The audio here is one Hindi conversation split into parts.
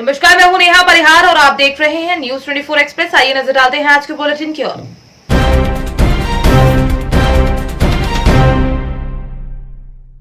नमस्कार, मैं हूं नेहा परिहार और आप देख रहे हैं न्यूज 24 एक्सप्रेस। आइए नजर डालते हैं आज के बुलेटिन की ओर।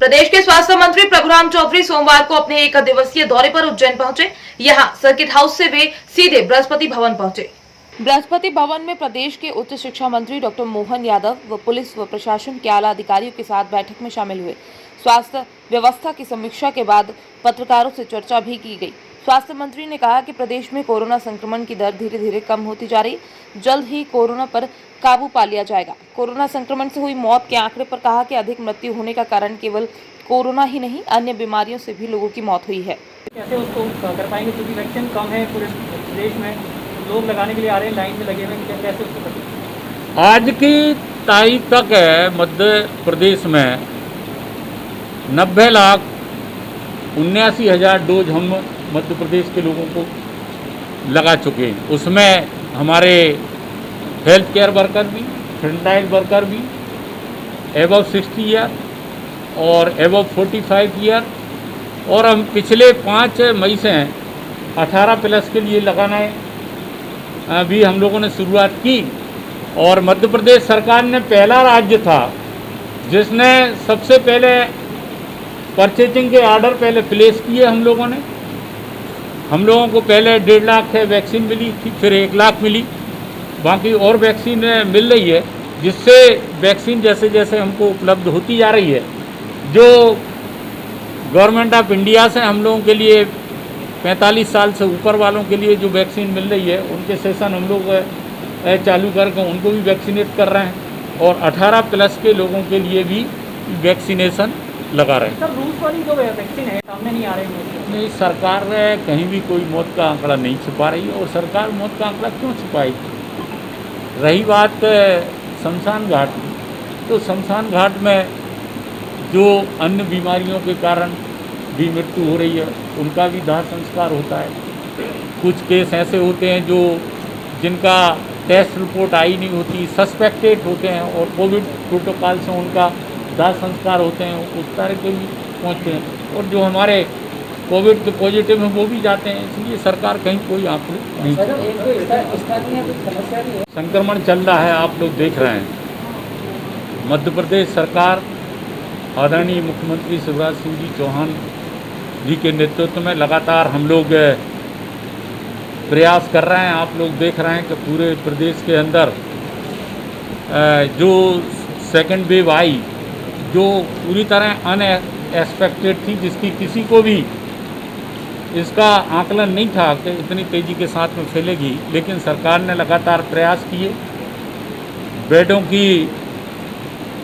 प्रदेश के स्वास्थ्य मंत्री प्रभुराम चौधरी सोमवार को अपने एक दिवसीय दौरे पर उज्जैन पहुंचे। यहां सर्किट हाउस से वे सीधे बृहस्पति भवन पहुंचे। बृहस्पति भवन में प्रदेश के उच्च शिक्षा मंत्री डॉक्टर मोहन यादव व पुलिस व प्रशासन के आला अधिकारियों के साथ बैठक में शामिल हुए। स्वास्थ्य व्यवस्था की समीक्षा के बाद पत्रकारों से चर्चा भी की गई। स्वास्थ्य मंत्री ने कहा कि प्रदेश में कोरोना संक्रमण की दर धीरे धीरे कम होती जा रही, जल्द ही कोरोना पर काबू पा लिया जाएगा। कोरोना संक्रमण से हुई मौत के आंकड़े पर कहा कि अधिक मृत्यु होने का कारण केवल कोरोना ही नहीं, अन्य बीमारियों से भी लोगं की मौत हुई है। कैसे उसको कर पाएंगे, क्योंकि वैक्सीन कम है पूरे देश में, लोग लगाने के लिए आ रहे हैं, लाइन में लगे हुए हैं, कैसे उसको करें? आज की तारीख तक है मध्य प्रदेश में 90,79,000 डोज हम मध्य प्रदेश के लोगों को लगा चुके हैं। उसमें हमारे हेल्थ केयर वर्कर भी, फ्रंटलाइन वर्कर भी, एबव 60 ईयर और एबव 45 ईयर, और हम पिछले 5 मई से 18 प्लस के लिए लगाना भी हम लोगों ने शुरुआत की। और मध्य प्रदेश सरकार ने पहला राज्य था जिसने सबसे पहले परचेजिंग के ऑर्डर पहले प्लेस किए हम लोगों ने। हम लोगों को पहले 1.5 लाख वैक्सीन मिली थी, फिर 1 लाख मिली, बाकी और वैक्सीन मिल रही है, जिससे वैक्सीन जैसे जैसे हमको उपलब्ध होती जा रही है, जो गवर्नमेंट ऑफ इंडिया से हम लोगों के लिए 45 साल से ऊपर वालों के लिए जो वैक्सीन मिल रही है, उनके सेशन हम लोग चालू करके उनको भी वैक्सीनेट कर रहे हैं, और 18 प्लस के लोगों के लिए भी वैक्सीनेशन लगा रहे हैं। सर, रूस वाली जो वैक्सीन है सामने नहीं आ रही है। नहीं, सरकार कहीं भी कोई मौत का आंकड़ा नहीं छुपा रही, और सरकार मौत का आंकड़ा क्यों छुपाएगी? रही बात शमशान घाट की, तो शमशान घाट में जो अन्य बीमारियों के कारण भी मृत्यु हो रही है, उनका भी दाह संस्कार होता है। कुछ केस ऐसे होते हैं जो जिनका टेस्ट रिपोर्ट आई नहीं होती, सस्पेक्टेड होते हैं, और कोविड प्रोटोकॉल से उनका दाह संस्कार होते हैं, उस तरह के भी पहुँचते हैं। और जो हमारे कोविड के पॉजिटिव हैं वो भी जाते हैं, इसलिए सरकार कहीं कोई आंकड़े नहीं। संक्रमण चल रहा है, आप लोग देख रहे हैं। मध्य प्रदेश सरकार आदरणीय मुख्यमंत्री शिवराज सिंह जी चौहान जी के नेतृत्व में लगातार हम लोग प्रयास कर रहे हैं। आप लोग देख रहे हैं कि पूरे प्रदेश के अंदर जो सेकेंड वेव आई, जो पूरी तरह अनएक्सपेक्टेड थी, जिसकी किसी को भी इसका आकलन नहीं था कि इतनी तेज़ी के साथ में फैलेगी, लेकिन सरकार ने लगातार प्रयास किए। बेडों की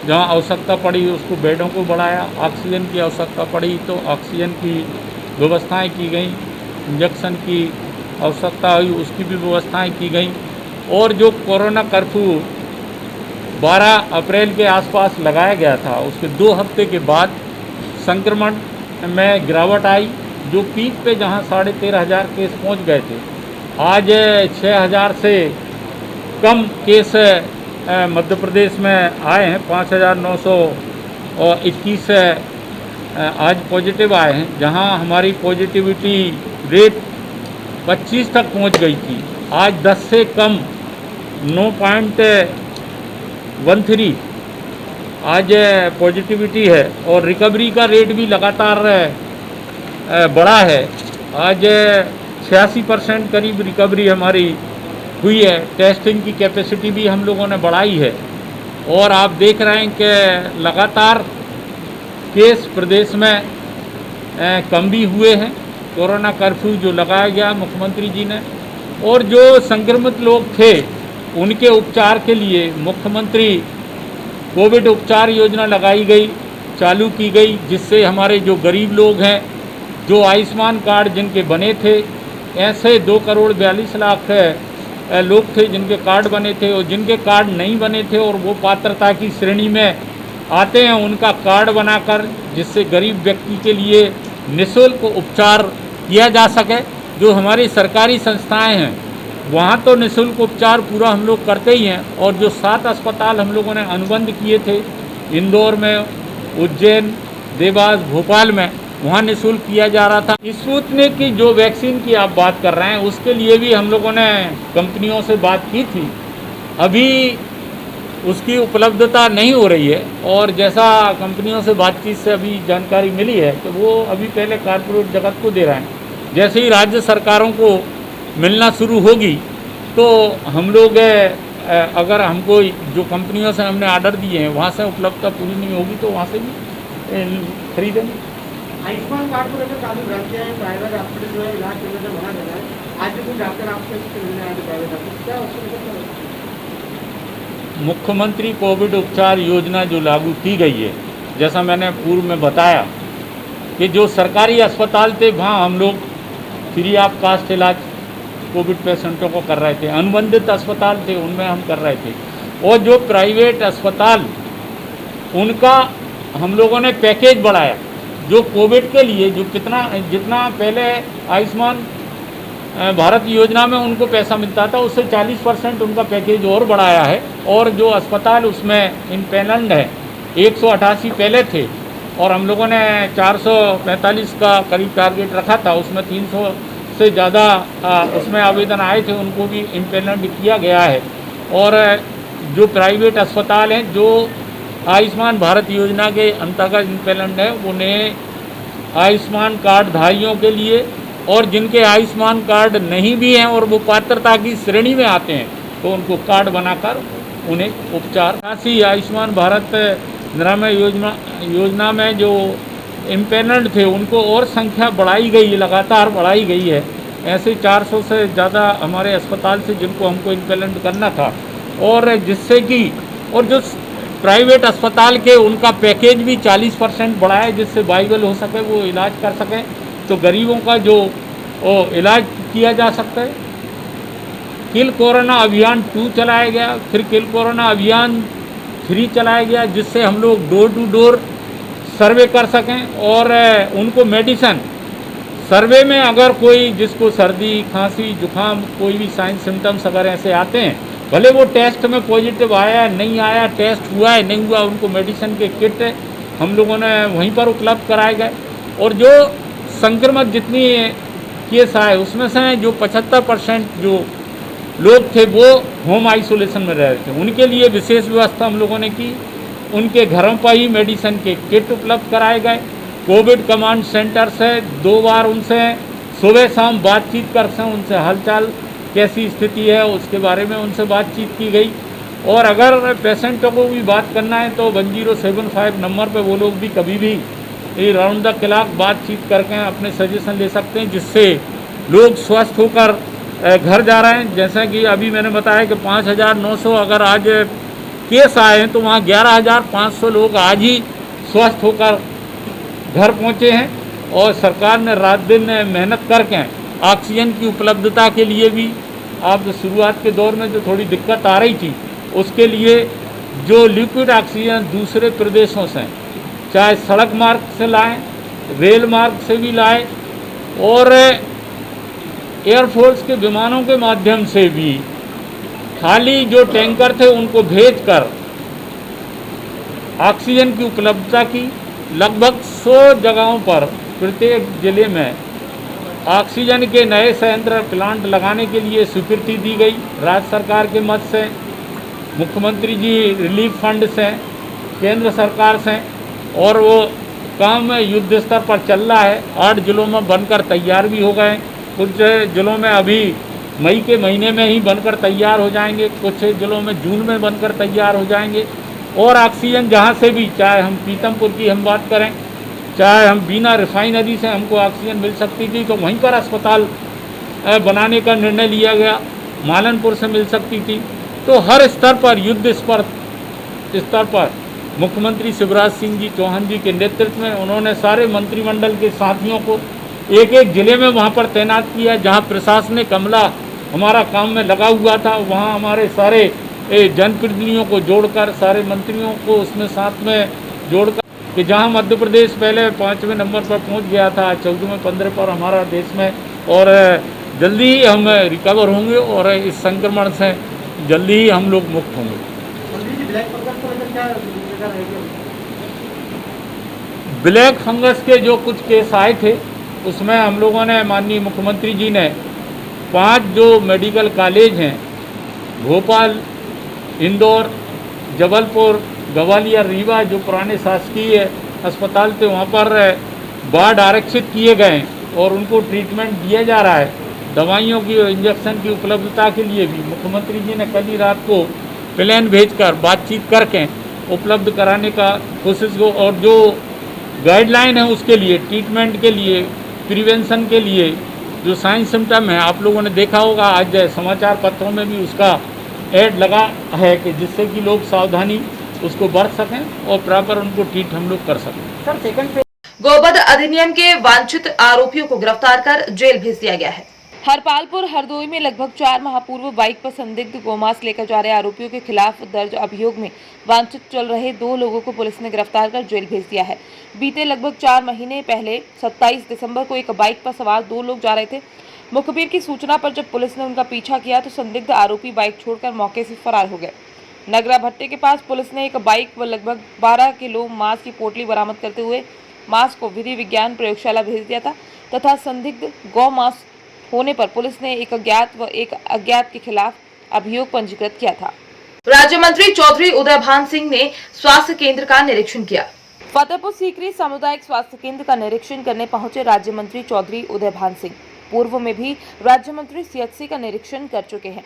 जहाँ आवश्यकता पड़ी उसको बेडों को बढ़ाया, ऑक्सीजन की आवश्यकता पड़ी तो ऑक्सीजन की व्यवस्थाएं की गई, इंजेक्शन की आवश्यकता हुई उसकी भी व्यवस्थाएं की गई। और जो कोरोना कर्फ्यू 12 अप्रैल के आसपास लगाया गया था, उसके 2 हफ्ते के बाद संक्रमण में गिरावट आई, जो पीक पे जहां 13,500 केस पहुंच गए थे, आज 6,000 से कम केस मध्य प्रदेश में आए हैं। 5,921 आज पॉजिटिव आए हैं, जहां हमारी पॉजिटिविटी रेट 25 तक पहुंच गई थी। आज 10 से कम 9.13 आज पॉजिटिविटी है, और रिकवरी का रेट भी लगातार बढ़ा है। आज 86% करीब रिकवरी हमारी हुई है। टेस्टिंग की कैपेसिटी भी हम लोगों ने बढ़ाई है, और आप देख रहे हैं कि लगातार केस प्रदेश में कम भी हुए हैं। कोरोना कर्फ्यू जो लगाया गया मुख्यमंत्री जी ने, और जो संक्रमित लोग थे उनके उपचार के लिए मुख्यमंत्री कोविड उपचार योजना लगाई गई, चालू की गई, जिससे हमारे जो गरीब लोग हैं, जो आयुष्मान कार्ड जिनके बने थे, ऐसे 2,42,00,000 लोग थे जिनके कार्ड बने थे, और जिनके कार्ड नहीं बने थे और वो पात्रता की श्रेणी में आते हैं, उनका कार्ड बनाकर जिससे गरीब व्यक्ति के लिए निःशुल्क उपचार किया जा सके। जो हमारी सरकारी संस्थाएं हैं वहाँ तो निःशुल्क उपचार पूरा हम लोग करते ही हैं, और जो 7 अस्पताल हम लोगों ने अनुबंध किए थे इंदौर में, उज्जैन, देवास, भोपाल में, वहाँ निःशुल्क किया जा रहा था। स्पुतनिक की जो वैक्सीन की आप बात कर रहे हैं उसके लिए भी हम लोगों ने कंपनियों से बात की थी। अभी उसकी उपलब्धता नहीं हो रही है और जैसा कंपनियों से बातचीत से अभी जानकारी मिली है तो वो अभी पहले कॉर्पोरेट जगत को दे रहे हैं। जैसे ही राज्य सरकारों को मिलना शुरू होगी तो हम लोग अगर हमको जो कंपनियों से हमने ऑर्डर दिए हैं वहाँ से उपलब्धता पूरी नहीं होगी तो वहाँ से भी खरीदेंगे। आयुष्मान कार्ड को लेकर काफी भ्रांतियां हैं, प्राइवेट हॉस्पिटल जो है इलाज करने से मना कर रहा है। आज भी कुछ डॉक्टर आपसे मिलने आए थे प्राइवेट हॉस्पिटल, क्या उसको लेकर मुख्यमंत्री कोविड उपचार योजना जो लागू की गई है, जैसा मैंने पूर्व में बताया कि जो सरकारी अस्पताल थे वहाँ हम लोग फ्री ऑफ कास्ट इलाज कोविड पेशेंटों को कर रहे थे। अनुबंधित अस्पताल थे उनमें हम कर रहे थे और जो प्राइवेट अस्पताल उनका हम लोगों ने पैकेज बढ़ाया। जो कोविड के लिए जो जितना पहले आयुष्मान भारत योजना में उनको पैसा मिलता था उससे 40% उनका पैकेज और बढ़ाया है। और जो अस्पताल उसमें इम्पैनल्ड है 188 पहले थे और हम लोगों ने 445 का करीब टारगेट रखा था, उसमें 300 से ज़्यादा उसमें आवेदन आए थे, उनको भी इम्पैनल्ड किया गया है। और जो प्राइवेट अस्पताल हैं जो आयुष्मान भारत योजना के अंतर्गत इम्पैनल्ड है उन्हें आयुष्मान कार्ड धारियों के लिए और जिनके आयुष्मान कार्ड नहीं भी हैं और वो पात्रता की श्रेणी में आते हैं तो उनको कार्ड बनाकर उन्हें उपचार। ऐसी आयुष्मान भारत ग्रामीण योजना में जो इम्पैनल्ड थे उनको और संख्या बढ़ाई गई है, लगातार बढ़ाई गई है। ऐसे 400 से ज़्यादा हमारे अस्पताल से जिनको हमको इम्पैनल्ड करना था और जिससे कि और जो प्राइवेट अस्पताल के उनका पैकेज भी 40% बढ़ा है जिससे वाइबल हो सके, वो इलाज कर सकें तो गरीबों का जो इलाज किया जा सकता है। किल कोरोना अभियान 2 चलाया गया, फिर किल कोरोना अभियान 3 चलाया गया जिससे हम लोग डोर टू डोर सर्वे कर सकें और उनको मेडिसिन सर्वे में अगर कोई जिसको सर्दी खांसी जुकाम कोई भी साइन सिम्टम्स अगर ऐसे आते हैं, भले वो टेस्ट में पॉजिटिव आया नहीं आया, टेस्ट हुआ है नहीं हुआ, उनको मेडिसिन के किट हम लोगों ने वहीं पर उपलब्ध कराए गए। और जो संक्रमण जितनी केस आए उसमें से जो 75% जो लोग थे वो होम आइसोलेशन में रह रहे थे, उनके लिए विशेष व्यवस्था हम लोगों ने की। उनके घरों पर ही मेडिसिन के किट उपलब्ध कराए गए। कोविड कमांड सेंटर से 2 बार उनसे सुबह शाम बातचीत करते हैं, उनसे हालचाल कैसी स्थिति है उसके बारे में उनसे बातचीत की गई। और अगर पेशेंटों को भी बात करना है तो 1075 नंबर पे वो लोग भी कभी भी राउंड द क्लॉक बातचीत करके अपने सजेशन ले सकते हैं जिससे लोग स्वस्थ होकर घर जा रहे हैं। जैसा कि अभी मैंने बताया कि 5900 अगर आज केस आए हैं तो वहाँ 11500 लोग आज ही स्वस्थ होकर घर पहुँचे हैं। और सरकार ने रात दिन मेहनत करके ऑक्सीजन की उपलब्धता के लिए भी आप शुरुआत के दौर में जो थोड़ी दिक्कत आ रही थी उसके लिए जो लिक्विड ऑक्सीजन दूसरे प्रदेशों से चाहे सड़क मार्ग से लाएं, रेल मार्ग से भी लाएं और एयरफोर्स के विमानों के माध्यम से भी खाली जो टैंकर थे उनको भेजकर ऑक्सीजन की उपलब्धता की। लगभग 100 जगहों पर प्रत्येक जिले में ऑक्सीजन के नए संयंत्र प्लांट लगाने के लिए स्वीकृति दी गई राज्य सरकार के मद से, मुख्यमंत्री जी रिलीफ फंड से, केंद्र सरकार से। और वो काम युद्ध स्तर पर चल रहा है। 8 जिलों में बनकर तैयार भी हो गए, कुछ जिलों में अभी मई के महीने में ही बनकर तैयार हो जाएंगे, कुछ जिलों में जून में बनकर तैयार हो जाएंगे। और ऑक्सीजन जहाँ से भी, चाहे हम पीतमपुर की हम बात करें, चाहे हम बीना रिफाइनरी से हमको ऑक्सीजन मिल सकती थी तो वहीं पर अस्पताल बनाने का निर्णय लिया गया, मालनपुर से मिल सकती थी। तो हर स्तर पर युद्ध स्तर पर मुख्यमंत्री शिवराज सिंह जी चौहान जी के नेतृत्व में उन्होंने सारे मंत्रिमंडल के साथियों को एक एक जिले में वहाँ पर तैनात किया। जहाँ प्रशासनिक अमला हमारा काम में लगा हुआ था वहाँ हमारे सारे जनप्रतिनिधियों को जोड़कर, सारे मंत्रियों को उसमें साथ में जोड़कर कि जहाँ मध्य प्रदेश पहले 5वें नंबर पर पहुँच गया था, 14वें 15 पर हमारा देश में। और जल्दी ही हम रिकवर होंगे और इस संक्रमण से जल्दी ही हम लोग मुक्त होंगे। ब्लैक फंगस के जो कुछ केस आए थे उसमें हम लोगों ने, माननीय मुख्यमंत्री जी ने 5 जो मेडिकल कॉलेज हैं, भोपाल, इंदौर, जबलपुर, ग्वालियर, रीवा, जो पुराने शासकीय अस्पताल थे, वहाँ पर वार्ड आरक्षित किए गए हैं और उनको ट्रीटमेंट दिया जा रहा है। दवाइयों की और इंजेक्शन की उपलब्धता के लिए भी मुख्यमंत्री जी ने कल ही रात को प्लान भेजकर बातचीत करके उपलब्ध कराने का कोशिश को, और जो गाइडलाइन है उसके लिए, ट्रीटमेंट के लिए, प्रिवेंशन के लिए जो साइन सिम्टम है, आप लोगों ने देखा होगा आज समाचार पत्रों में भी उसका ऐड लगा है कि जिससे कि लोग सावधानी उसको बरत सकें और प्रॉपर उनको ट्रीट हम लोग कर सकें। सर सेकंड फेज गोवध अधिनियम के वांछित आरोपियों को गिरफ्तार कर जेल भेज दिया गया है। हरपालपुर हरदोई में लगभग 4 माह पूर्व बाइक पर संदिग्ध गोमांस लेकर जा रहे आरोपियों के खिलाफ दर्ज अभियोग में वांछित चल रहे 2 लोगों को पुलिस ने गिरफ्तार कर जेल भेज दिया है। बीते लगभग 4 महीने पहले 27 दिसंबर को एक बाइक पर सवार 2 लोग जा रहे थे। मुखबिर की सूचना पर जब पुलिस ने उनका पीछा किया तो संदिग्ध आरोपी बाइक छोड़कर मौके से फरार हो गए। नगरा भट्टे के पास पुलिस ने एक बाइक व लगभग 12 किलो मांस की पोटली बरामद करते हुए मांस को विधि विज्ञान प्रयोगशाला भेज दिया था तथा संदिग्ध गौ मांस होने पर पुलिस ने एक अज्ञात व एक अज्ञात के खिलाफ अभियोग पंजीकृत किया था। राज्य मंत्री चौधरी उदयभान सिंह ने स्वास्थ्य केंद्र का निरीक्षण किया। फतेहपुर सीकरी सामुदायिक स्वास्थ्य केंद्र का निरीक्षण करने पहुंचे राज्य मंत्री चौधरी उदयभान सिंह पूर्व में भी राज्य मंत्री सीएचसी का निरीक्षण कर चुके हैं।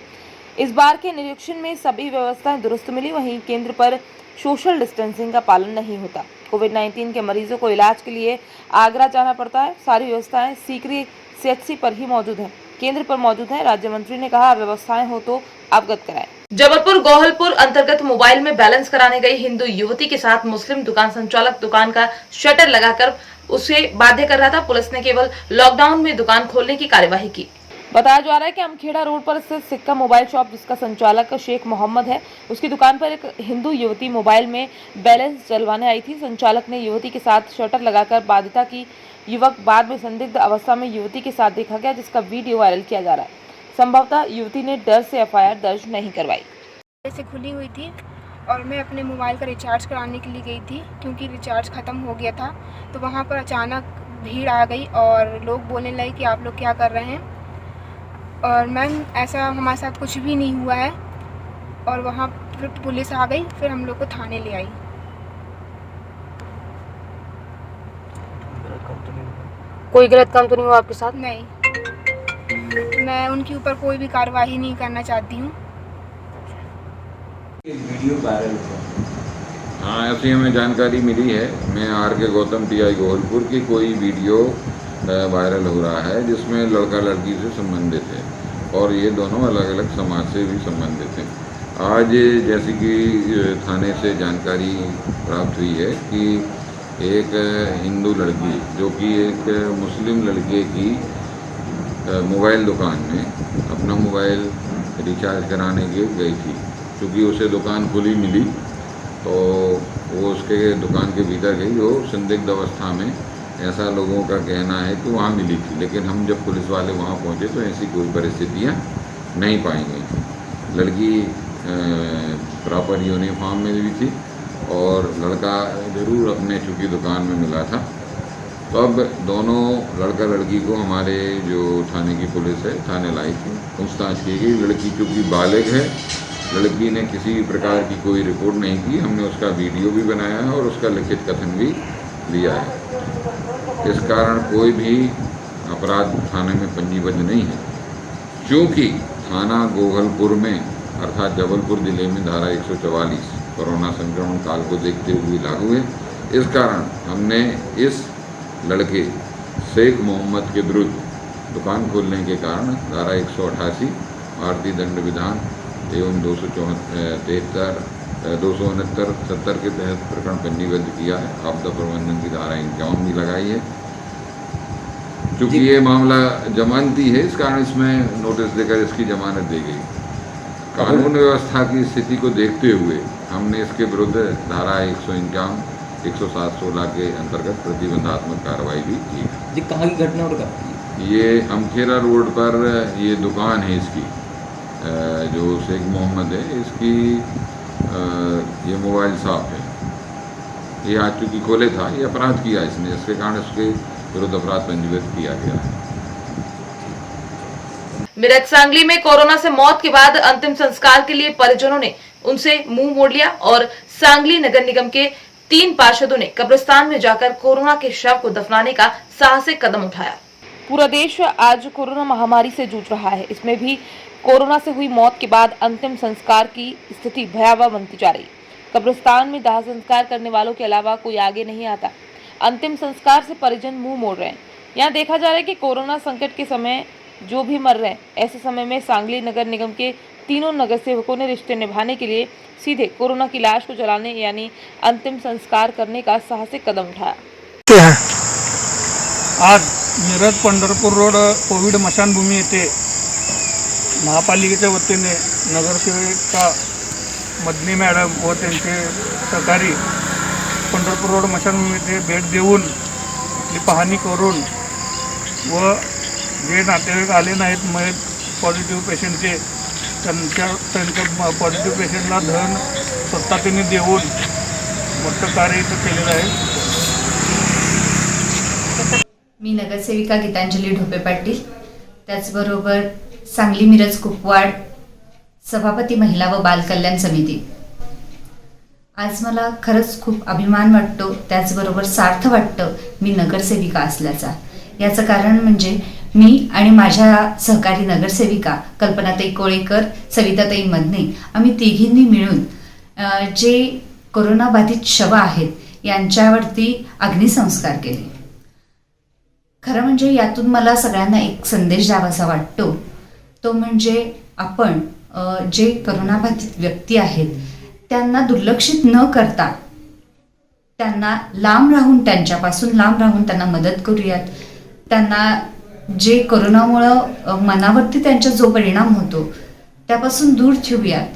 इस बार के निरीक्षण में सभी व्यवस्थाएं दुरुस्त मिली। वहीं केंद्र पर सोशल डिस्टेंसिंग का पालन नहीं होता। कोविड-19 के मरीजों को इलाज के लिए आगरा जाना पड़ता है। सारी व्यवस्थाएं सीकरी सीएचसी पर ही मौजूद है, केंद्र पर मौजूद है। राज्य मंत्री ने कहा व्यवस्थाएं हो तो अवगत कराएं। जबलपुर गोहलपुर अंतर्गत मोबाइल में बैलेंस कराने गई हिंदू युवती के साथ मुस्लिम दुकान संचालक दुकान का शटर लगाकर उसे बाध्य कर रहा था। पुलिस ने केवल लॉकडाउन में दुकान खोलने की कार्यवाही की। बताया जा रहा है कि अमखेड़ा रोड पर स्थित सिक्का मोबाइल शॉप, जिसका संचालक शेख मोहम्मद है, उसकी दुकान पर एक हिंदू युवती मोबाइल में बैलेंस डलवाने आई थी। संचालक ने युवती के साथ शटर लगाकर बाध्यता की। युवक बाद में संदिग्ध अवस्था में युवती के साथ देखा गया, जिसका वीडियो वायरल किया जा रहा है। संभवतः युवती ने डर से एफआईआर दर्ज नहीं करवाई। से खुली हुई थी और मैं अपने मोबाइल का रिचार्ज कराने के लिए गई थी क्योंकि रिचार्ज ख़त्म हो गया था। तो वहाँ पर अचानक भीड़ आ गई और लोग बोलने लगे कि आप लोग क्या कर रहे हैं। और मैम ऐसा हमारे साथ कुछ भी नहीं हुआ है। और वहाँ फिर पुलिस आ गई, फिर हम लोग को थाने ले आई। कोई गलत काम तो नहीं हुआ आपके साथ? नहीं, मैं उनके ऊपर कोई भी कार्रवाई नहीं करना चाहती हूँ। वीडियो वायरल हुआ। हाँ, ऐसी हमें जानकारी मिली है। मैं आर.के. गौतम टीआई गोहलपुर की कोई वीडियो वायरल हो रहा है जिसमें लड़का लड़की से संबंधित है और ये दोनों अलग अलग समाज से भी संबंधित हैं। आज जैसे कि थाने से जानकारी प्राप्त हुई है कि एक हिंदू लड़की जो कि एक मुस्लिम लड़के की मोबाइल दुकान में अपना मोबाइल रिचार्ज कराने के गई थी। क्योंकि उसे दुकान खुली मिली तो वो उसके दुकान के भीतर गई। वो संदिग्ध अवस्था में, ऐसा लोगों का कहना है कि वहाँ मिली थी, लेकिन हम जब पुलिस वाले वहाँ पहुँचे तो ऐसी कोई परिस्थितियाँ नहीं पाई गई। लड़की प्रॉपर यूनिफॉर्म में भी थी और लड़का ज़रूर अपने चूँकि दुकान में मिला था। तो अब दोनों लड़का लड़की को हमारे जो थाने की पुलिस है थाने लाई थी, पूछताछ की गई। लड़की चूँकि बालिग है, लड़की ने किसी प्रकार की कोई रिपोर्ट नहीं की। हमने उसका वीडियो भी बनाया है और उसका लिखित कथन भी लिया है। इस कारण कोई भी अपराध थाने में पंजीबद्ध नहीं है। क्योंकि थाना गोहलपुर में अर्थात जबलपुर जिले में धारा 144 कोरोना संक्रमण काल को देखते हुए लागू है। इस कारण हमने इस लड़के शेख मोहम्मद के विरुद्ध दुकान खोलने के कारण धारा 188 भारतीय दंड विधान एवं 269 के तहत प्रकरण पंजीबद्ध किया है। आपदा प्रबंधन की धारा 51 भी लगाई है। चूँकि ये मामला जमानती है, इस कारण इसमें नोटिस देकर इसकी जमानत दी गई। कानून व्यवस्था की स्थिति को देखते हुए हमने इसके विरुद्ध धारा 151, 107-16 के अंतर्गत प्रतिबंधात्मक कार्रवाई भी की। जी कहाँ की घटना और कब? ये अमखेड़ा रोड पर ये दुकान है इसकी, जो शेख मोहम्मद है, इसकी ये मोबाइल शॉप है। ये आज चूँकि खोले था, ये अपराध किया इसने, इसके कारण इसके विरुद्ध अपराध पंजीबद्ध किया गया है। मेरठ सांगली में कोरोना से मौत के बाद अंतिम संस्कार के लिए परिजनों ने उनसे मुंह मोड़ लिया और सांगली नगर निगम के 3 पार्षदों ने कब्रिस्तान में जाकर कोरोना के शव को दफनाने का साहसिक कदम उठाया। पूरा देश आज कोरोना महामारी से जूझ रहा है। इसमें भी कोरोना से हुई मौत के बाद अंतिम संस्कार की स्थिति भयावह बनती जा रही। कब्रिस्तान में दाह संस्कार करने वालों के अलावा कोई आगे नहीं आता। अंतिम संस्कार से परिजन मुंह मोड़ रहे हैं। यहाँ देखा जा रहा है कि कोरोना संकट के समय जो भी मर रहे हैं, ऐसे समय में सांगली नगर निगम के तीनों नगर सेवकों ने रिश्ते निभाने के लिए सीधे कोरोना की लाश को जलाने यानी अंतिम संस्कार करने का साहसिक कदम उठाया। आज मिरज पंढरपूर रोड कोविड स्मशानभूमी येथे महापालिकेच्या वतीने नगरसेविका मदनी मॅडम व त्यांचे सहकारी पंढरपूर रोड स्मशानभूमी येथे भेट देऊन ती पाहणी करून व जे नातेवाईक आले नाहीत मयत पॉझिटिव्ह पेशंटचे त्यांच्या पॉझिटिव्ह पेशंटला धन स्वतः त्यांनी देऊन मोठं कार्य इथं केलेलं आहे। मी नगरसेविका गीतांजली ढोपे पाटील, त्याचबरोबर सांगली मिरज कुपवाड सभापती महिला व बाल कल्याण समिती। आज मला खरंच खूप अभिमान वाटतो, त्याचबरोबर सार्थ वाटतं मी नगरसेविका असल्याचा। याचं कारण म्हणजे मी आणि माझ्या सहकारी नगरसेविका कल्पनाताई कोळेकर, सविताताई मदने आम्ही तिघींनी मिळून जे कोरोनाबाधित शव आहेत यांच्यावरती अग्निसंस्कार केले। खरं म्हणजे यातून मला सगळ्यांना एक संदेश द्यावासा वाटतो, तो म्हणजे आपण जे कोरोनाबाधित व्यक्ती आहेत त्यांना दुर्लक्षित न करता त्यांना लांब राहून, त्यांच्यापासून लांब राहून त्यांना मदत करूयात। त्यांना जे कोरोनामुळं मनावरती त्यांचा जो परिणाम होतो त्यापासून दूर ठेवूयात,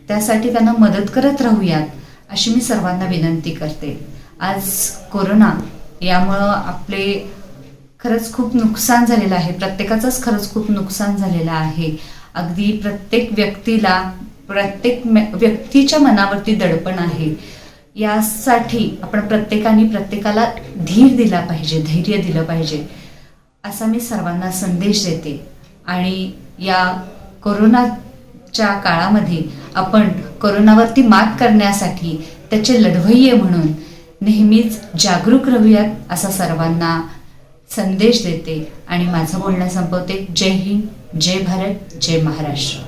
त्यासाठी त्यांना मदत करत राहूयात अशी मी सर्वांना विनंती करते। आज कोरोना यामुळं आपले खरंच खूप नुकसान झालेलं आहे, प्रत्येकाचंच खरंच खूप नुकसान झालेलं आहे। अगदी प्रत्येक व्यक्तीला, प्रत्येक व्यक्तीच्या मनावरती दडपण आहे। यासाठी आपण प्रत्येकाला धीर दिला पाहिजे, धैर्य दिलं पाहिजे असा मी सर्वांना संदेश देते। आणि या कोरोनाच्या काळामध्ये आपण कोरोनावरती मात करण्यासाठी त्याचे लढवय्ये म्हणून नेहमीच जागरूक राहूयात असा सर्वांना संदेश देते आणि माझं बोलणं संपवते। जय हिंद, जय भारत, जय महाराष्ट्र।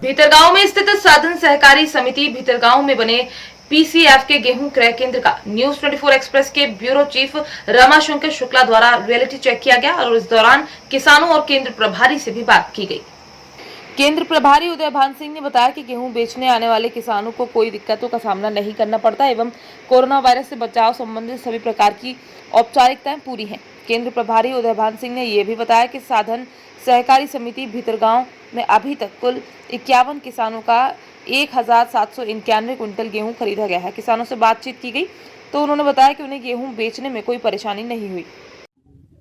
भीतरगांव में स्थित साधन सहकारी समिति भीतरगांव में बने पीसीएफ के गेहूं क्रय केंद्र का न्यूज 24 एक्सप्रेस के ब्यूरो चीफ रमाशंकर शुक्ला द्वारा रियलिटी चेक किया गया और इस दौरान किसानों और केंद्र प्रभारी से भी बात की गई। केंद्र प्रभारी उदय भान सिंह ने बताया कि गेहूं बेचने आने वाले किसानों को कोई दिक्कतों का सामना नहीं करना पड़ता एवं कोरोना वायरस से बचाव संबंधित सभी प्रकार की औपचारिकताएं पूरी हैं। केंद्र प्रभारी उदय भान सिंह ने यह भी बताया कि साधन सहकारी समिति भीतरगांव में अभी तक कुल 51 किसानों का 1791 कुंटल गेहूं खरीदा गया है। किसानों से बातचीत की गई तो उन्होंने बताया कि उन्हें गेहूं बेचने में कोई परेशानी नहीं हुई।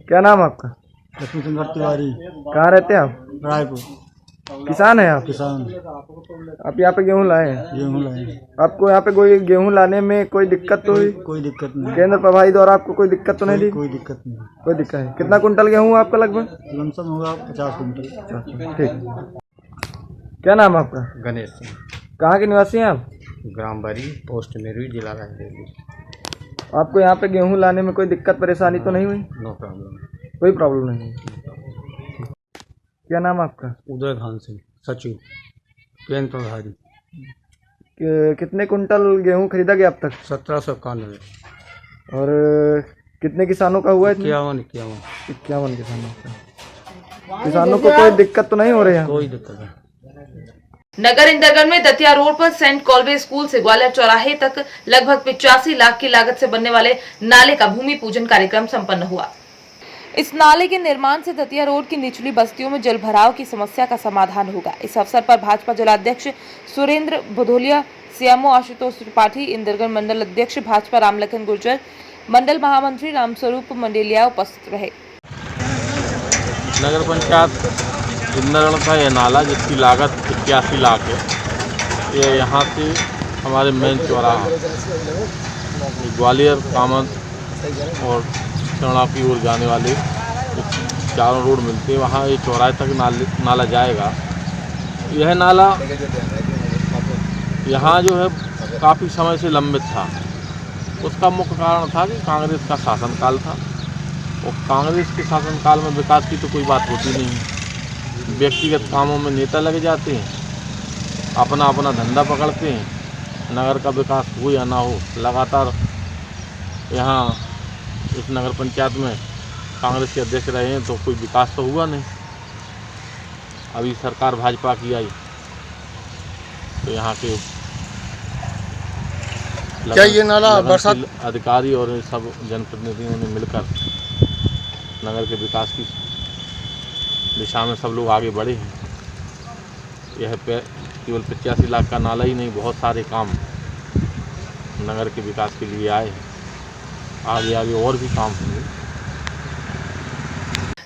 क्या नाम आपका? लक्ष्मी सुंदर तिवारी। कहाँ रहते हैं आप? रायपुर। किसान हैं आप? किसान। आप यहाँ पे गेहूँ लाए हैं? गेहूँ लाए। आपको यहाँ पे कोई गेहूँ लाने में कोई दिक्कत तो हुई? कोई दिक्कत नहीं। केंद्र प्रभारी द्वारा आपको कोई दिक्कत तो नहीं दी? कोई दिक्कत नहीं। कोई दिक्कत है? कितना कुंटल गेहूँ आपका लगभग? लमसम होगा 50 कुंटल। ठीक। क्या नाम है आपका? गणेश सिंह। कहाँ के निवासी हैं आप? ग्राम बरी, पोस्ट मेरवी, जिला रायबरेली। आपको यहाँ पे गेहूँ लाने में कोई दिक्कत परेशानी तो नहीं हुई? No problem. कोई प्रॉब्लम नहीं। क्या नाम आपका? उदय भान सिंह, सचिव, केंद्र प्रभारी। कितने कुंटल गेहूँ खरीदा गया अब तक? 1791। और कितने किसानों का हुआ? 51 किसानों का। किसानों को कोई दिक्कत तो नहीं हो रही है? कोई दिक्कत नहीं। नगर इंदरगढ़ में दतिया रोड पर सेंट कॉलवे स्कूल से ग्वालियर चौराहे तक लगभग 85 लाख की लागत से बनने वाले नाले का भूमि पूजन कार्यक्रम संपन्न हुआ। इस नाले के निर्माण से दतिया रोड की निचली बस्तियों में जल भराव की समस्या का समाधान होगा। इस अवसर पर भाजपा जिलाध्यक्ष सुरेंद्र भदौलिया, सीएमओ आशुतोष त्रिपाठी, इंदरगढ़ मंडल अध्यक्ष भाजपा रामलखन गुर्जर, मंडल महामंत्री रामस्वरूप मंडेलिया उपस्थित रहे। नगर पंचायत इंदरगढ़ का यह नाला जिसकी लागत 81 लाख है, ये यहाँ से हमारे मेन चौराहा ग्वालियर कामत और चौड़ा की ओर जाने वाले चारों रोड मिलते हैं, वहाँ ये चौराहे तक नाला जाएगा। यह नाला यहाँ जो है काफ़ी समय से लंबित था। उसका मुख्य कारण था कि कांग्रेस का शासनकाल था, और कांग्रेस के शासनकाल में विकास की तो कोई बात होती नहीं। व्यक्तिगत कामों में नेता लगे जाते हैं, अपना अपना धंधा पकड़ते हैं। नगर का विकास हो या ना हो, लगातार यहाँ इस नगर पंचायत में कांग्रेस के अध्यक्ष रहे हैं तो कोई विकास तो हुआ नहीं। अभी सरकार भाजपा की आई तो यहाँ के क्या ये नाला बरसात अधिकारी और सब जनप्रतिनिधियों ने मिलकर नगर के विकास की दिशा में सब लोग आगे बढ़े हैं। यह केवल 85 लाख का नाला ही नहीं, बहुत सारे काम नगर के विकास के लिए आए हैं। आगे आगे और भी काम होंगे।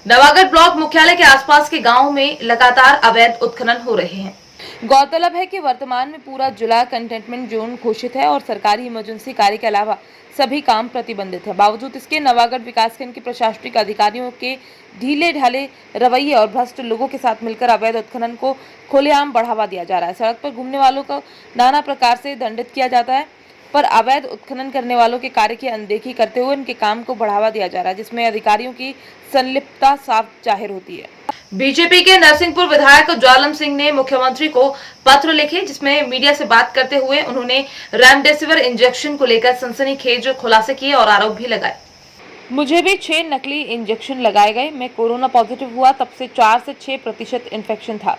नवागढ़ ब्लॉक मुख्यालय के आसपास के गांवों में लगातार अवैध उत्खनन हो रहे हैं। गौरतलब है कि वर्तमान में पूरा जिला कंटेनमेंट जोन घोषित है और सरकारी इमरजेंसी कार्य के अलावा सभी काम प्रतिबंधित है। बावजूद इसके नवागढ़ विकासखंड के प्रशासनिक अधिकारियों के ढीले ढाले रवैये और भ्रष्ट लोगों के साथ मिलकर अवैध उत्खनन को खुलेआम बढ़ावा दिया जा रहा है। सड़क पर घूमने वालों को नाना प्रकार से दंडित किया जाता है, पर अवैध उत्खनन करने वालों के कार्य की अनदेखी करते हुए इनके काम को बढ़ावा दिया जा रहा है, जिसमें अधिकारियों की संलिप्तता साफ जाहिर होती है। बीजेपी के नरसिंहपुर विधायक जालम सिंह ने मुख्यमंत्री को पत्र लिखे, जिसमें मीडिया से बात करते हुए उन्होंने रेमडेसिविर इंजेक्शन को लेकर सनसनीखेज खुलासे किए और आरोप भी लगाए। मुझे भी 6 नकली इंजेक्शन लगाए गए। मैं कोरोना पॉजिटिव हुआ तब से 4 से 6% इन्फेक्शन था।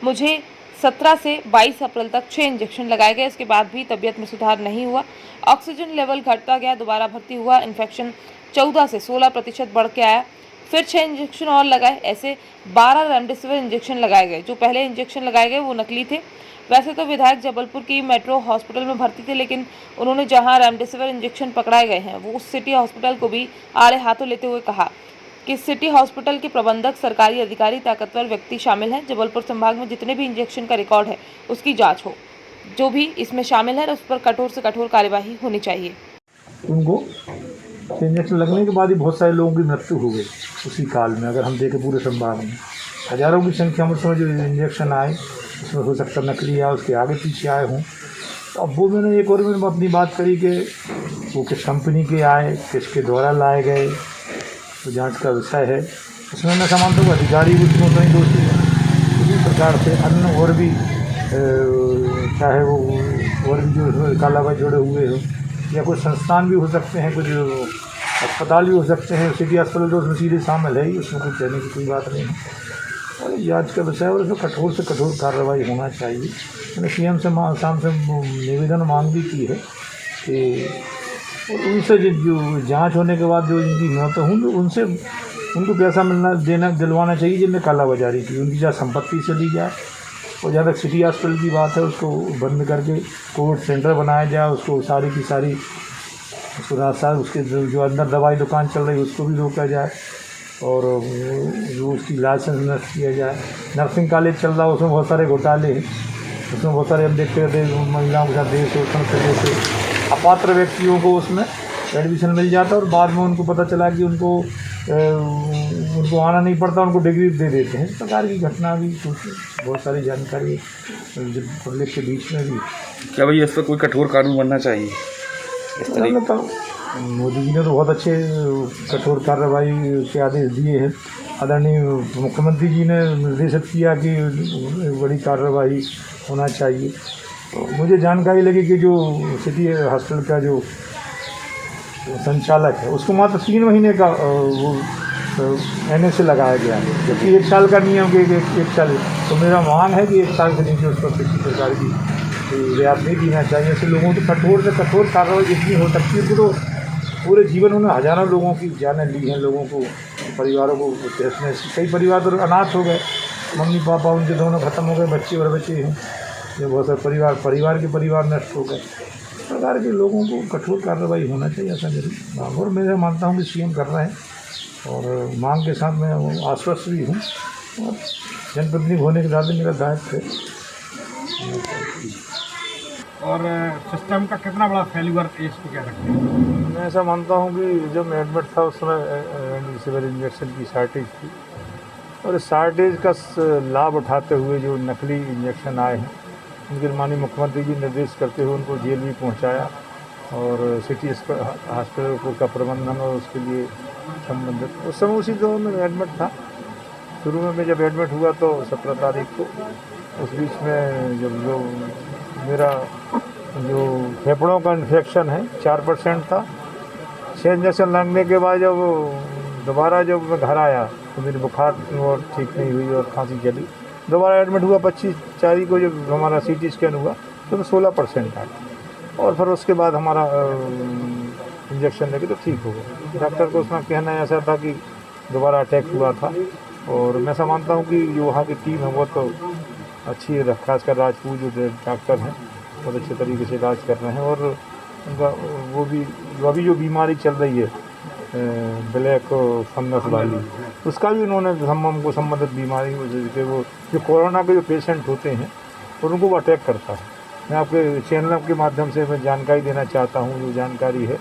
मुझे 17 से 22 अप्रैल तक 6 इंजेक्शन लगाए गए। इसके बाद भी तबीयत में सुधार नहीं हुआ। ऑक्सीजन लेवल घटता गया, दोबारा भर्ती हुआ। इन्फेक्शन 14 से 16% बढ़ के आया। फिर 6 इंजेक्शन और लगाए। ऐसे 12 रेमडेसिविर इंजेक्शन लगाए गए। जो पहले इंजेक्शन लगाए गए वो नकली थे। वैसे तो विधायक जबलपुर की मेट्रो हॉस्पिटल में भर्ती थे, लेकिन उन्होंने जहां रेमडेसिविर इंजेक्शन पकड़ाए गए हैं वो उस सिटी हॉस्पिटल को भी आड़े हाथों लेते हुए कहा कि सिटी हॉस्पिटल के प्रबंधक, सरकारी अधिकारी, ताकतवर व्यक्ति शामिल हैं। जबलपुर संभाग में जितने भी इंजेक्शन का रिकॉर्ड है उसकी जांच हो। जो भी इसमें शामिल है उस पर कठोर से कठोर कार्यवाही होनी चाहिए। उनको इंजेक्शन लगने के बाद ही बहुत सारे लोगों की मृत्यु हो गई उसी काल में। अगर हम देखें पूरे संभाग में हज़ारों की संख्या में जो इंजेक्शन आए उसमें हो सकता नकली या उसके आगे पीछे आए हों। तो अब वो मैंने एक और में अपनी बात करी कि वो किस कंपनी के आए, किसके द्वारा लाए गए, तो जांच का विषय है। उसमें मैं समझता हूँ अधिकारी उसमें तो ही दोषी है। इसी प्रकार से अन्य और भी चाहे वो और भी जो कालाबाज़ी जुड़े हुए हो या कुछ संस्थान भी हो सकते हैं, कुछ अस्पताल भी हो सकते हैं। सिटी अस्पताल तो उसमें सीधे शामिल है ही, उसमें कुछ कहने की कोई बात नहीं है। और जांच का विषय और उसमें कठोर से कठोर कार्रवाई होना चाहिए। मैंने सीएम से शाम से निवेदन मांग भी की है कि उनसे जो जांच होने के बाद जो इनकी मौतें होंगी उनसे उनको पैसा दिलवाना चाहिए जिनने कालाबाजारी की। उनकी जहाँ संपत्ति से ली जाए और जहाँ तक सिटी हॉस्पिटल की बात है उसको बंद करके कोविड सेंटर बनाया जाए। उसको सारी की सारी उसके जो अंदर दवाई दुकान चल रही है उसको भी रोका जाए और जो उसकी लाइसेंस नष्ट किया जाए। नर्सिंग कॉलेज चल रहा है उसमें बहुत सारे घोटाले हैं। उसमें बहुत सारे हम देखते रहते हैं महिलाओं के साथ देश शोषण करने से अपात्र व्यक्तियों को उसमें एडमिशन मिल जाता है और बाद में उनको पता चला कि उनको आना नहीं पड़ता, उनको डिग्री दे देते हैं। इस प्रकार की घटना भी कुछ बहुत सारी जानकारी पब्लिक के बीच में भी। क्या भाई इस पर कोई कठोर कानून बनना चाहिए इस तरीके तो मोदी जी ने तो बहुत अच्छे कठोर कार्रवाई के आदेश दिए हैं। आदरणीय मुख्यमंत्री जी ने निर्देशित किया कि बड़ी कार्रवाई होना चाहिए। तो मुझे जानकारी लगी कि जो सिटी हॉस्पिटल का जो संचालक है उसको मात्र 3 महीने का वो NSA लगाया गया है, जबकि 1 साल का नियम के 1 साल। तो मेरा मांग है कि 1 साल के नीचे उस पर किसी प्रकार की रियायत नहीं देना चाहिए। ऐसे लोगों को कठोर से कठोर कार्रवाई जितनी हो सकती है। तो पूरे जीवन उन्होंने हज़ारों लोगों की जानें ली हैं, लोगों को, परिवारों को। इसमें कई परिवार तो अनाथ हो गए, मम्मी पापा उनके दोनों ख़त्म हो गए, बच्चे और बच्चे हैं। ये बहुत सारे परिवार नष्ट हो गए। इस प्रकार के लोगों को कठोर कार्रवाई होना चाहिए, ऐसा जरूर। और मैं मानता हूँ कि सीएम कर रहे हैं और मांग के साथ मैं आश्वस्त भी हूँ और जनप्रतिनिधि होने के नाते मेरा दायित्व है। और सिस्टम का कितना बड़ा फेल्यूर है, इसको क्या लगता है? मैं ऐसा मानता हूँ कि जब मैं एडमिट था उस समय रेमडेसिविर इंजेक्शन की शॉर्टेज थी, और इस शॉर्टेज का लाभ उठाते हुए जो नकली इंजेक्शन आए हैं उनके माननीय मुख्यमंत्री जी निर्देश करते हुए उनको जेल भी पहुँचाया, और सिटी हॉस्पिटल का प्रबंधन और उसके लिए संबंधित उस समय उसी दौर में एडमिट था। शुरू में मैं जब एडमिट हुआ तो 17 तारीख को, उस बीच में जब जो मेरा जो फेफड़ों का इन्फेक्शन है 4% था, 6 इंजेक्शन लगने के बाद जब दोबारा जब मैं घर आया तो मेरी बुखार और ठीक नहीं हुई और खांसी चली। दोबारा एडमिट हुआ 25 तारीख को, जब हमारा CT स्कैन हुआ तो 16% आया, और फिर उसके बाद हमारा इंजेक्शन लेके तो ठीक हो गया। डॉक्टर को उसमें कहना ऐसा था कि दोबारा अटैक हुआ था, और मैं समझता हूँ कि जो वहाँ की टीम है वो तो अच्छी है, खासकर राजपूत जो डॉक्टर हैं बहुत अच्छे तरीके से इलाज कर रहे हैं, और उनका वो भी अभी जो बीमारी चल रही है ब्लैक फंगस वाली, उसका भी उन्होंने हमको संबंधित बीमारी के वो जो कोरोना के जो पेशेंट होते हैं और उनको वो अटैक करता है। मैं आपके चैनल के माध्यम से मैं जानकारी देना चाहता हूँ, जो जानकारी है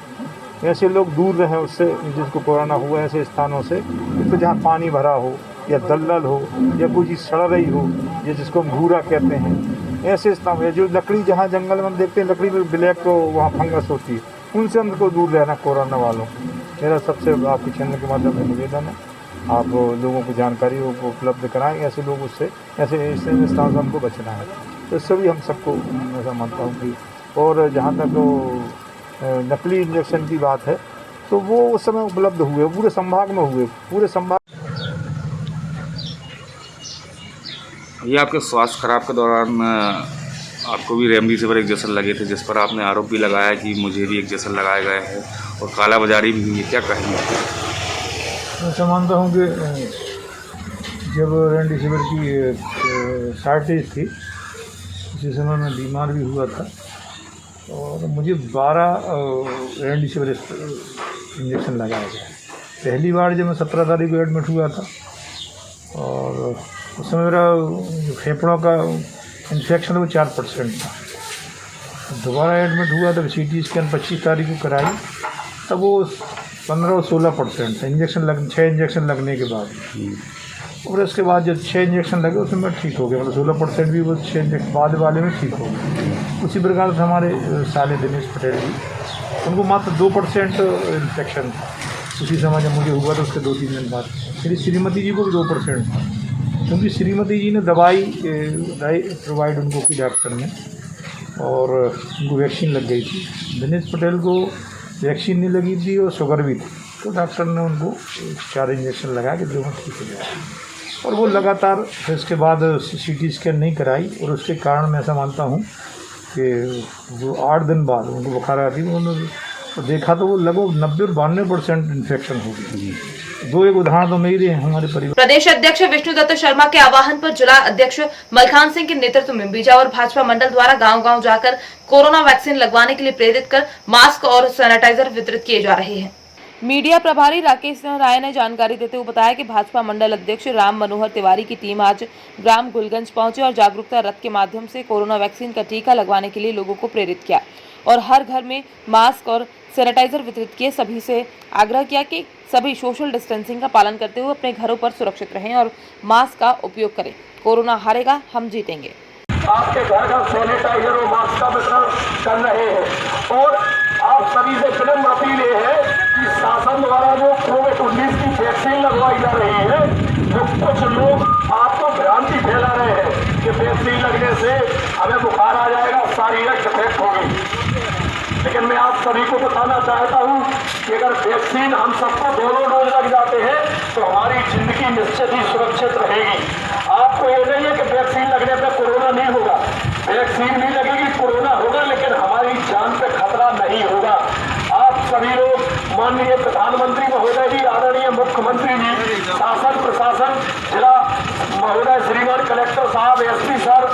ऐसे लोग दूर रहें उससे, जिसको कोरोना हुआ ऐसे स्थानों से तो जहाँ पानी भरा हो या दलदल हो या कोई चीज़ सड़ रही हो, या जिसको हम भूरा कहते हैं, ऐसे स्थान है जो लकड़ी जहाँ जंगल में हम देखते हैं लकड़ी में ब्लैक तो वहाँ फंगस होती है, उनसे हमको दूर रहना कोरोना वालों। मेरा सबसे आपके चैनल के माध्यम से निवेदन है, आप लोगों को जानकारी उपलब्ध कराएं, ऐसे लोग उससे ऐसे स्थान से हमको बचना है। तो इससे भी हम सबको ऐसा मानता हूँ कि, और जहाँ तक वो नकली इंजेक्शन की बात है तो वो उस समय उपलब्ध हुए, पूरे संभाग में हुए, पूरे संभाग। ये आपके स्वास्थ्य खराब के दौरान आपको भी रेमडेसिविर इंजेक्शन लगे थे, जिस पर आपने आरोप भी लगाया कि मुझे भी इंजेक्शन लगाए गए हैं और कालाबाजारी भी हुई है, क्या कहेंगे? मैं समझता हूँ कि जब रेमडेसिविर की शॉर्टेज थी उसी समय मैं बीमार भी हुआ था, और मुझे 12 रेमडेसिविर इंजेक्शन लगाया गया। पहली बार जब मैं 17 तारीख को एडमिट हुआ था, और उस समय मेरा फेफड़ों का इन्फेक्शन वो 4% था। दोबारा एडमिट हुआ तब CT स्कैन 25 तारीख को कराई, तब वो 15 और 16% था इंजेक्शन 6 इंजेक्शन लगने के बाद। और उसके बाद जब 6 इंजेक्शन लगे उसमें मैं ठीक हो गया, मतलब 16% भी वो 6 इंजेक्शन बाद वाले में ठीक हो गया। उसी प्रकार से हमारे साले दिनेश पटेल जी, उनको मात्र 2% इन्फेक्शन था उसी समय जब मुझे हुआ, तो उसके 2-3 दिन बाद मेरी श्रीमती जी को भी 2% था, क्योंकि श्रीमती जी ने दवाई प्रोवाइड उनको की डॉक्टर ने, और उनको वैक्सीन लग गई थी। दिनेश पटेल को वैक्सीन नहीं लगी थी और शुगर भी थी, तो डॉक्टर ने उनको 4 इंजेक्शन लगा के दोनों ठीक हो गया। और वो लगातार फिर उसके बाद CT स्कैन नहीं कराई, और उसके कारण मैं ऐसा मानता हूँ कि वो 8 दिन बाद उनको बुखार आती थी, उन्होंने तो देखा तो वो लगभग 90 और 92% इन्फेक्शन हो गई। 2-1 उदाहरण तो मेरे हमारे परिवार। प्रदेश अध्यक्ष विष्णुदत्त शर्मा के आह्वान पर जिला अध्यक्ष मलखान सिंह के नेतृत्व में बिजावर भाजपा मंडल द्वारा गांव-गांव जाकर कोरोना वैक्सीन लगवाने के लिए प्रेरित कर मास्क और सैनिटाइजर वितरित किए जा रहे हैं। मीडिया प्रभारी राकेश सिंह राय ने जानकारी देते हुए बताया कि भाजपा मंडल अध्यक्ष राम मनोहर तिवारी की टीम आज ग्राम गुलगंज पहुंचे और जागरूकता रथ के माध्यम से कोरोना वैक्सीन का टीका लगवाने के लिए लोगों को प्रेरित किया और हर घर में मास्क और सैनिटाइजर वितरित किए। सभी से आग्रह किया कि सभी सोशल डिस्टेंसिंग का पालन करते हुए अपने घरों पर सुरक्षित रहें और मास्क का उपयोग करें। कोरोना हारेगा, हम जीतेंगे। आपके घर घर सैनिटाइजर और मास्क का वितरण कर रहे हैं, और आप सभी से विनम्र अपील ये है कि शासन द्वारा जो कोविड-19 की वैक्सीन लगवाई जा रही है, जो कुछ लोग आपको भ्रांति फैला रहे हैं कि वैक्सीन लगने से हमें बुखार आ जाएगा, शारीरिक इफेक्ट होगी। लेकिन मैं आप सभी को बताना चाहता हूं कि अगर वैक्सीन हम सबको 2 डोज लग जाते हैं तो हमारी जिंदगी निश्चित ही सुरक्षित रहेगी। आपको ये नहीं है कि वैक्सीन लगने पर कोरोना नहीं होगा, वैक्सीन नहीं लगेगी, कोरोना होगा, लेकिन हमारी जान पे खतरा नहीं होगा। आप सभी लोग माननीय प्रधानमंत्री महोदय जी, आदरणीय मुख्यमंत्री जी, शासन प्रशासन, जिला महोदय, श्रीमान कलेक्टर साहब, SP सर,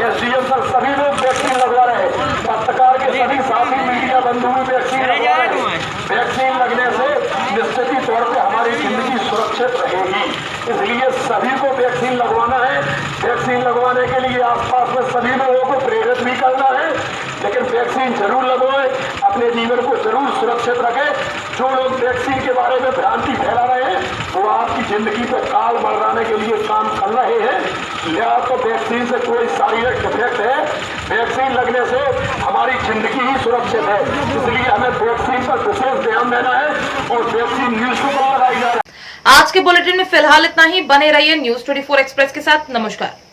SDM सर, सभी लोग वैक्सीन लगवा रहे हैं। पत्रकार के सभी साथी, मीडिया बंधु भी वैक्सीन लगवा रहे हैं। वैक्सीन लगने से निश्चित ही तौर पर हमारी जिंदगी सुरक्षित रहेगी, इसलिए सभी को वैक्सीन लगवाना है। वैक्सीन लगवाने के लिए आसपास में सभी लोगों को प्रेरित भी करना है, लेकिन वैक्सीन जरूर लगवाएं, अपने जीवन को जरूर सुरक्षित रखें। जो लोग वैक्सीन के बारे में भ्रांति फैला रहे हैं वो आपकी जिंदगी पे काल मरवाने के लिए काम कर रहे हैं। लिहाजा तो वैक्सीन से कोई शारीरिक इफेक्ट है, वैक्सीन लगने से हमारी जिंदगी ही सुरक्षित है, इसलिए हमें वैक्सीन पर विशेष ध्यान देना है और वैक्सीन निःशुल्क लगाई जा रही है। आज के बुलेटिन में फिलहाल इतना ही। बने रहिए न्यूज़ 24 एक्सप्रेस के साथ। नमस्कार।